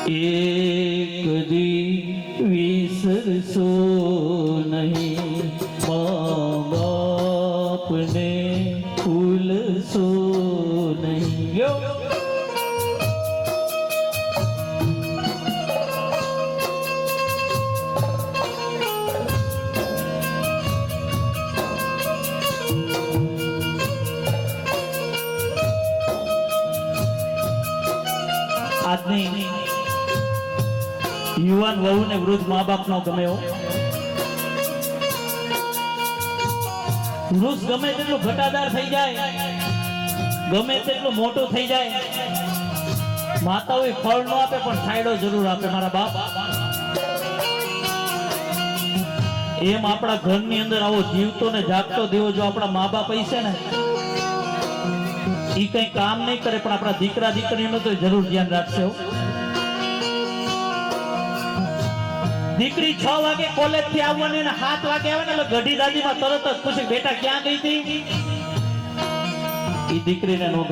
एक दी विसरसो नहीं, माँ बाप ने भूलसो नहीं। આજની યુવાન વહુ ને વૃદ્ધ મા બાપ નો ગમે વૃક્ષ ગમે તેટલું ઘટાદાર થઈ જાય, ગમે તેટલું મોટું થઈ જાય, માતાઓ ફળ ન આપે પણ છાંયડો જરૂર આપે મારા બાપ। એમ આપણા ઘરની અંદર આવો જીવતો ને જાગતો દેવો જો આપણા મા બાપ હશે ને, ઈ કઈ કામ નહીં કરે પણ આપણા દીકરા દીકરીનું તો જરૂર ધ્યાન રાખશે। દીકરી 6 વાગે કોલેજ થી આવવાની અને 7 વાગે આવે ને એટલે ગઢી દાદીમાં તરત જ પૂછે બેટા ક્યાં ગઈ હતી? ઈ દીકરીને નો